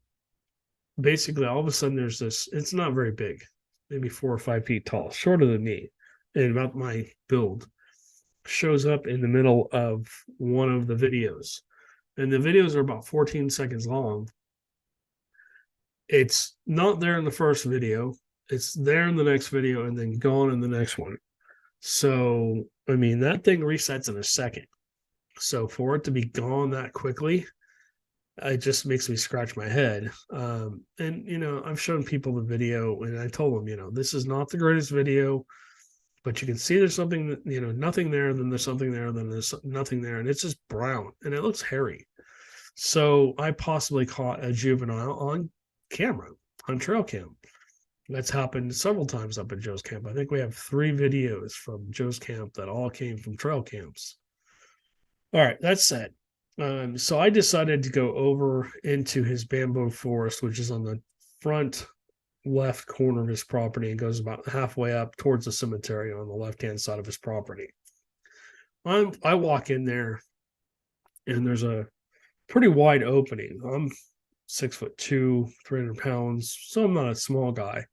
Basically, all of a sudden, there's this, it's not very big, maybe 4 or 5 feet tall, shorter than me, and about my build, shows up in the middle of one of the videos. And the videos are about 14 seconds long. It's not there in the first video. It's there in the next video and then gone in the next one. So, I mean, that thing resets in a second. So for it to be gone that quickly, it just makes me scratch my head. And, I've shown people the video, and I told them, this is not the greatest video, but you can see there's something, nothing there, then there's something there, then there's nothing there, and it's just brown, and it looks hairy. So I possibly caught a juvenile on camera, on trail cam. That's happened several times up at Joe's camp. I think we have 3 videos from Joe's camp that all came from trail camps. All right, that said, so I decided to go over into his bamboo forest, which is on the front left corner of his property and goes about halfway up towards the cemetery on the left-hand side of his property. I walk in there, and there's a pretty wide opening. I'm 6'2", 300 pounds, so I'm not a small guy,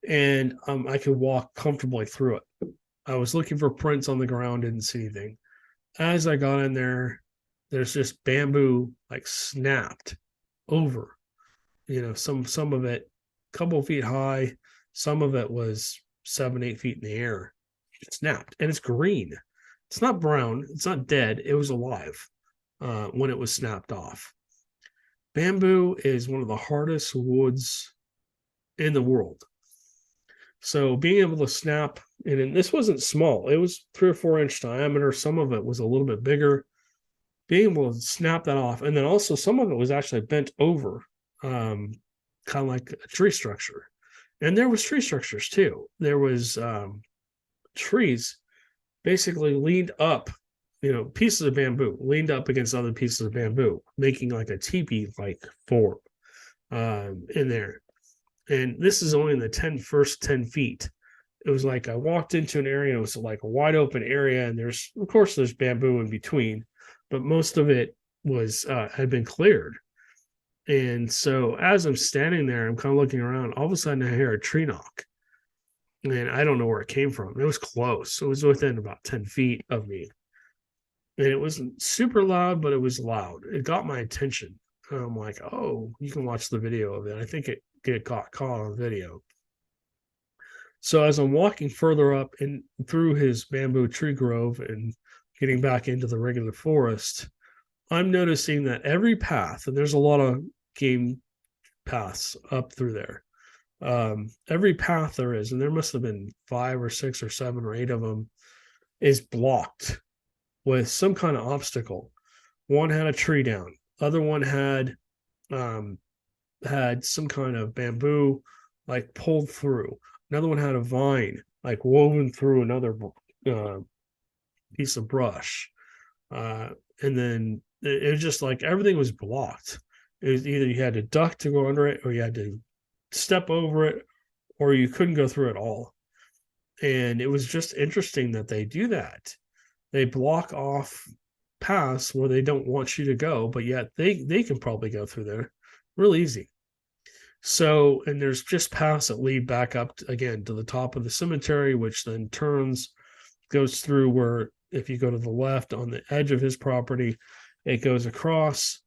and I could walk comfortably through it. I was looking for prints on the ground, didn't see anything. as I got in there, there's just bamboo like snapped over. Some of it a couple of feet high, some of it was 7, 8 feet in the air. It snapped, and it's green. It's not brown. It's not dead. It was alive when it was snapped off. Bamboo is one of the hardest woods in the world. So being able to snap, and this wasn't small, it was 3 or 4 inch diameter. Some of it was a little bit bigger. Being able to snap that off, and then also some of it was actually bent over, kind of like a tree structure. And there was tree structures too. There was trees basically leaned up, pieces of bamboo leaned up against other pieces of bamboo, making like a teepee like form in there. And this is only in the first 10 feet. It was like I walked into an area, and it was like a wide open area, and there's bamboo in between, but most of it was had been cleared. And so as I'm standing there, I'm kind of looking around. All of a sudden, I hear a tree knock, and I don't know where it came from. It was close. It was within about 10 feet of me, and it wasn't super loud, but it was loud. It got my attention. And I'm like, oh, you can watch the video of it. I think it got caught on video. So as I'm walking further up and through his bamboo tree grove and getting back into the regular forest, I'm noticing that every path, and there's a lot of game paths up through there. Every path there is, and there must have been 5 or 6 or 7 or 8 of them, is blocked with some kind of obstacle. One had a tree down. Other one had some kind of bamboo like pulled through. Another one had a vine like woven through another uh, piece of brush. And then it was just like everything was blocked. It was either you had to duck to go under it, or you had to step over it, or you couldn't go through it all. And it was just interesting that they do that. They block off paths where they don't want you to go, but yet they can probably go through there real easy. So, and there's just paths that lead back up again to the top of the cemetery, which then goes through where if you go to the left on the edge of his property, it goes across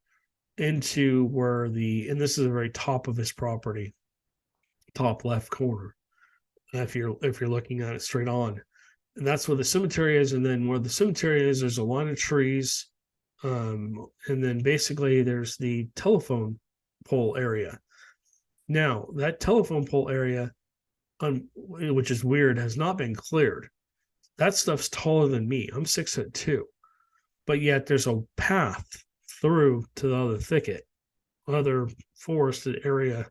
into where and this is the very top of his property, top left corner. If you're looking at it straight on, and that's where the cemetery is. And then where the cemetery is, there's a line of trees, and then basically there's the telephone pole area. Now that telephone pole area, which is weird, has not been cleared. That stuff's taller than me. I'm 6'2", but yet there's a path through to the other forested area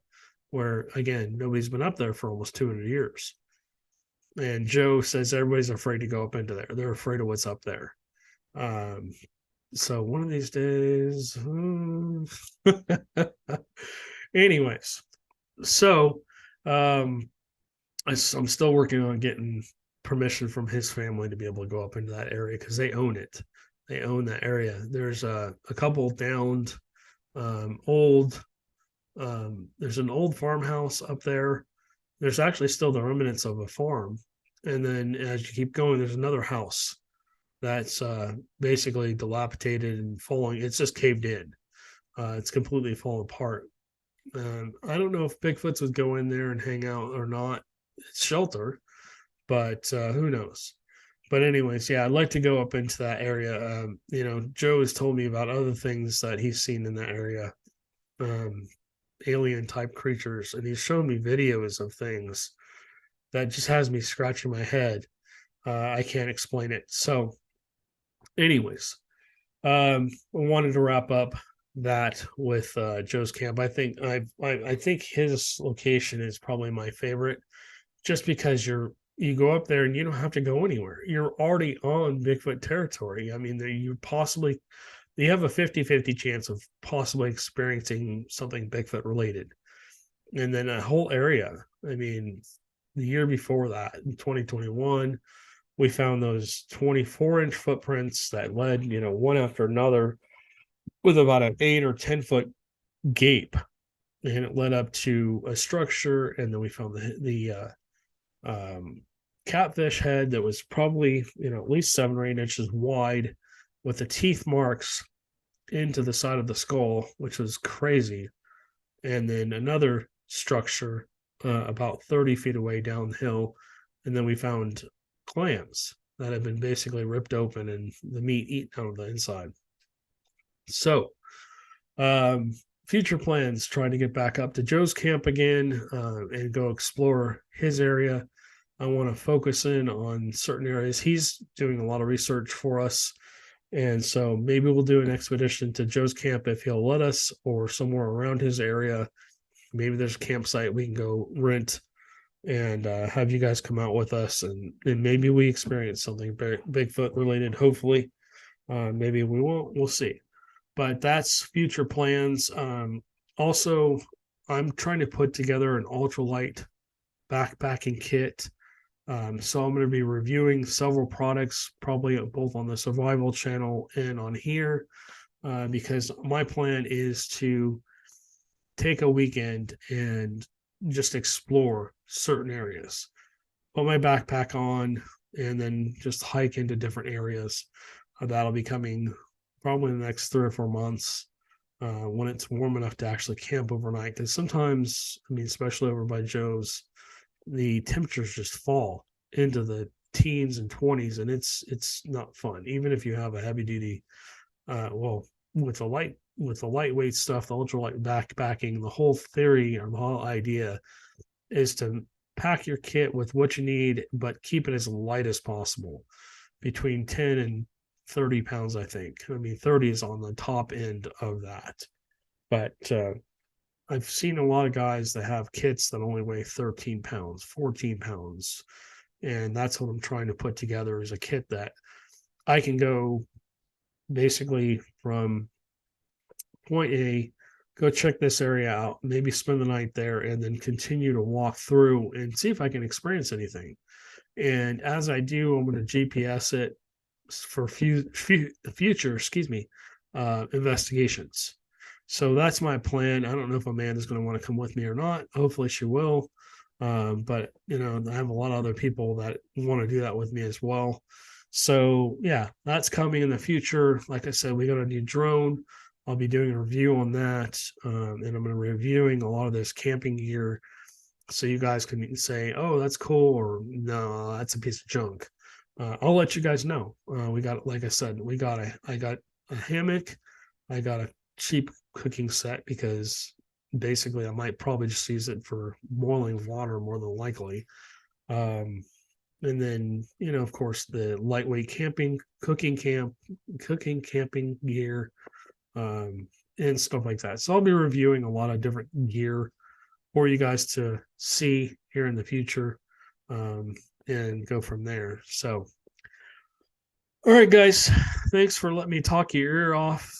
where, again, nobody's been up there for almost 200 years. And Joe says everybody's afraid to go up into there. They're afraid of what's up there. So one of these days, anyways, so I'm still working on getting permission from his family to be able to go up into that area because they own it. They own that area. There's a couple downed old. There's an old farmhouse up there. There's actually still the remnants of a farm. And then as you keep going, there's another house that's basically dilapidated and falling. It's just caved in. It's completely fallen apart. I don't know if Bigfoots would go in there and hang out or not. It's shelter, but who knows? But anyways, yeah, I'd like to go up into that area. Joe has told me about other things that he's seen in that area, alien type creatures, and he's shown me videos of things that just has me scratching my head. I can't explain it. So, anyways, I wanted to wrap up that with Joe's camp. I think I think his location is probably my favorite, just because you go up there and you don't have to go anywhere. You're already on Bigfoot territory. I mean, you have a 50-50 chance of possibly experiencing something Bigfoot related. And then a whole area. I mean, the year before that, in 2021, we found those 24-inch footprints that led, one after another with about an 8 or 10-foot gape. And it led up to a structure. And then we found the catfish head that was probably, at least 7 or 8 inches wide. with the teeth marks into the side of the skull, which was crazy. And then another structure about 30 feet away downhill. And then we found clams that had been basically ripped open and the meat eaten out of the inside. So, future plans trying to get back up to Joe's camp again and go explore his area. I want to focus in on certain areas. He's doing a lot of research for us. And so maybe we'll do an expedition to Joe's camp if he'll let us, or somewhere around his area. Maybe there's a campsite we can go rent and have you guys come out with us, and maybe we experience something Bigfoot related. Hopefully, maybe we won't. We'll see. But that's future plans. Also, I'm trying to put together an ultralight backpacking kit. So I'm going to be reviewing several products, probably both on the survival channel and on here, because my plan is to take a weekend and just explore certain areas, put my backpack on, and then just hike into different areas. That'll be coming probably in the next 3 or 4 months when it's warm enough to actually camp overnight. Because sometimes, I mean, especially over by Joe's, the temperatures just fall into the teens and 20s, and it's not fun. Even if you have a heavy duty, with the lightweight stuff, the ultralight backpacking, the whole theory or the whole idea is to pack your kit with what you need, but keep it as light as possible, between 10 and 30 pounds, I think. I mean, 30 is on the top end of that. But I've seen a lot of guys that have kits that only weigh 13 pounds, 14 pounds. And that's what I'm trying to put together, is a kit that I can go basically from point A, go check this area out, maybe spend the night there, and then continue to walk through and see if I can experience anything. And as I do, I'm going to GPS it for future, investigations. So that's my plan. I don't know if Amanda's going to want to come with me or not. Hopefully she will. But I have a lot of other people that want to do that with me as well. So yeah, that's coming in the future. Like I said, we got a new drone. I'll be doing a review on that, and I'm going to be reviewing a lot of this camping gear, so you guys can say, "Oh, that's cool," or "No, that's a piece of junk." I'll let you guys know. We got, like I said, I got a hammock, I got a cheap cooking set, because basically I might probably just use it for boiling water more than likely. And then, of course, the lightweight camping gear, and stuff like that. So I'll be reviewing a lot of different gear for you guys to see here in the future, and go from there. So, all right, guys, thanks for letting me talk your ear off.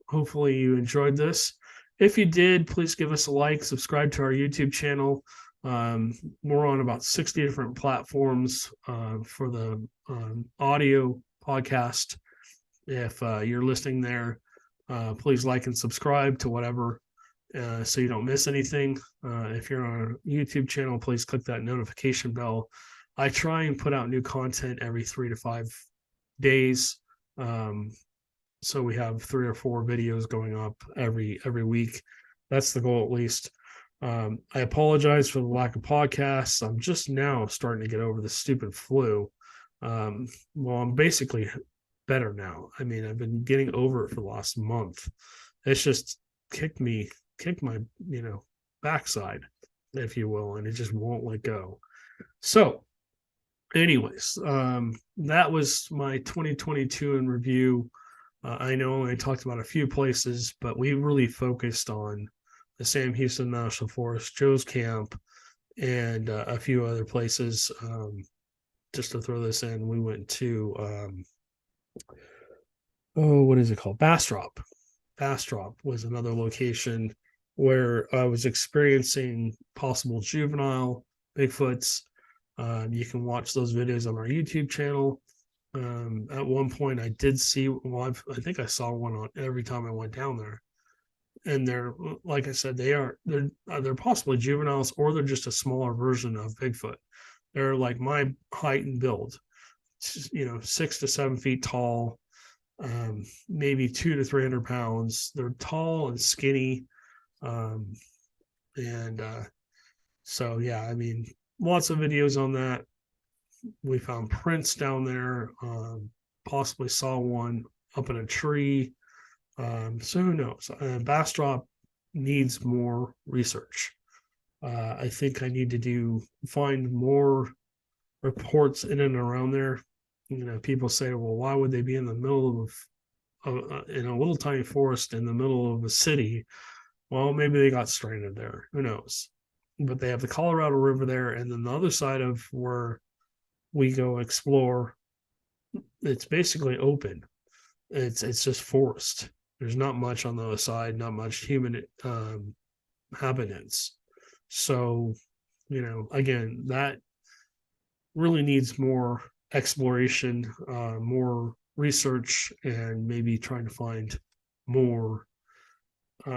Hopefully you enjoyed this. If you did, please give us a like, subscribe to our YouTube channel. We're on about 60 different platforms for the audio podcast. If you're listening there, please like and subscribe to whatever, so you don't miss anything. If you're on a YouTube channel, please click that notification bell. I try and put out new content every 3 to 5 days. So we have 3 or 4 videos going up every week. That's the goal, at least. I apologize for the lack of podcasts. I'm just now starting to get over the stupid flu. Well, I'm basically better now. I mean, I've been getting over it for the last month. It's just kicked my, backside, if you will, and it just won't let go. So, anyways, that was my 2022 in review. I know I talked about a few places, but we really focused on the Sam Houston National Forest, Joe's Camp, and a few other places. Just to throw this in, we went to what is it called? Bastrop. Bastrop was another location where I was experiencing possible juvenile Bigfoots. You can watch those videos on our YouTube channel. At one point, I did see, I think I saw one on every time I went down there. And they're, like I said, they're possibly juveniles, or they're just a smaller version of Bigfoot. They're like my height and build, 6 to 7 feet tall, maybe 200 to 300 pounds. They're tall and skinny. And so, yeah, I mean, lots of videos on that. We found prints down there, possibly saw one up in a tree. So who knows? Bastrop needs more research. I think I need to find more reports in and around there. People say, well, why would they be in the middle of in a little tiny forest in the middle of a city? Well, maybe they got stranded there. Who knows? But they have the Colorado River there, and then the other side of where we go explore, it's basically open. It's just forest. There's not much on the other side, not much human inhabitants. So, again, that really needs more exploration, more research, and maybe trying to find more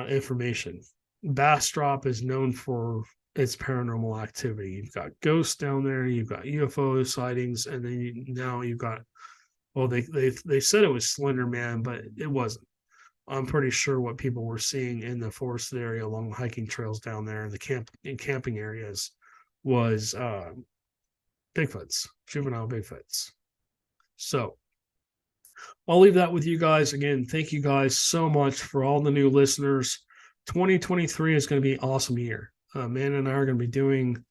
information. Bastrop is known for its paranormal activity. You've got ghosts down there, you've got UFO sightings, and then now you've got, well, they said it was Slender Man, but it wasn't. I'm pretty sure what people were seeing in the forested area along the hiking trails down there, in camping areas, was Bigfoots, juvenile Bigfoots. So I'll leave that with you guys. Again, thank you guys so much for all the new listeners. 2023 is going to be an awesome year. Man and I are going to be doing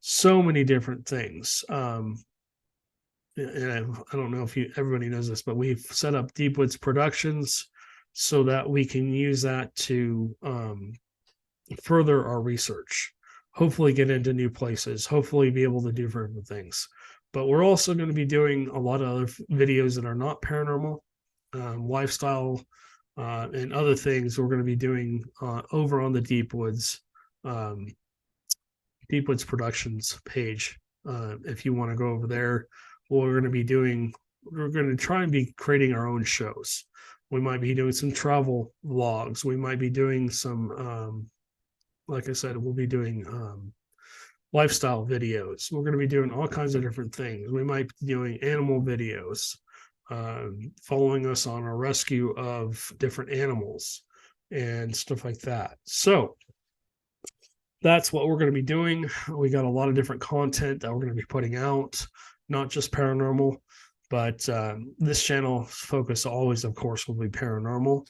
so many different things. And I don't know if everybody knows this, but we've set up Deep Woods Productions so that we can use that to further our research, hopefully get into new places, hopefully be able to do different things. But we're also going to be doing a lot of other videos that are not paranormal, lifestyle, and other things we're going to be doing over on the Deep Woods Productions page. If you want to go over there, we're going to try and be creating our own shows. We might be doing some travel vlogs. We might be doing some, like I said, we'll be doing lifestyle videos. We're going to be doing all kinds of different things. We might be doing animal videos, following us on our rescue of different animals and stuff like that. So that's what we're going to be doing. We got a lot of different content that we're going to be putting out, not just paranormal, but this channel's focus always, of course, will be paranormal.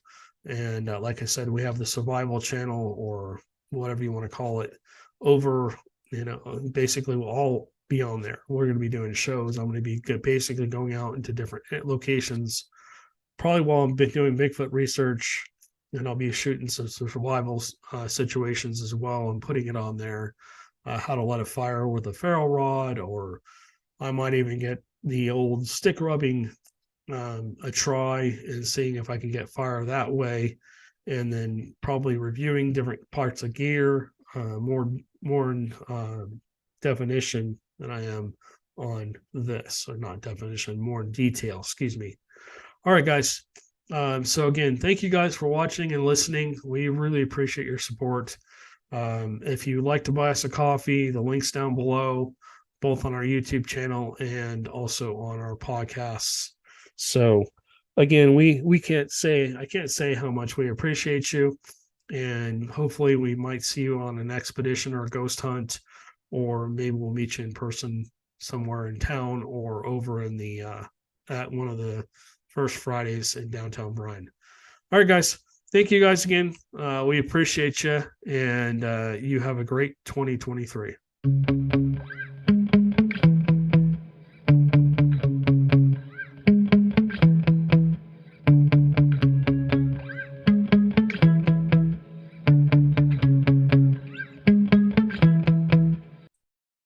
And like I said, we have the survival channel, or whatever you want to call it, over, basically we'll all be on there. We're going to be doing shows. I'm going to be basically going out into different locations, probably while I'm doing Bigfoot research, and I'll be shooting some survival situations as well and putting it on there. How to light a fire with a ferro rod, or I might even get the old stick rubbing a try and seeing if I can get fire that way, and then probably reviewing different parts of gear, more in definition than I am on this, or not definition, more in detail, excuse me. All right, guys. So again, thank you guys for watching and listening. We really appreciate your support. If you'd like to buy us a coffee, the link's down below, both on our YouTube channel and also on our podcasts. So again, I can't say how much we appreciate you, and hopefully we might see you on an expedition or a ghost hunt, or maybe we'll meet you in person somewhere in town, or over in the at one of the first Fridays in downtown Bryan. All right, guys. Thank you guys again. We appreciate you, and you have a great 2023.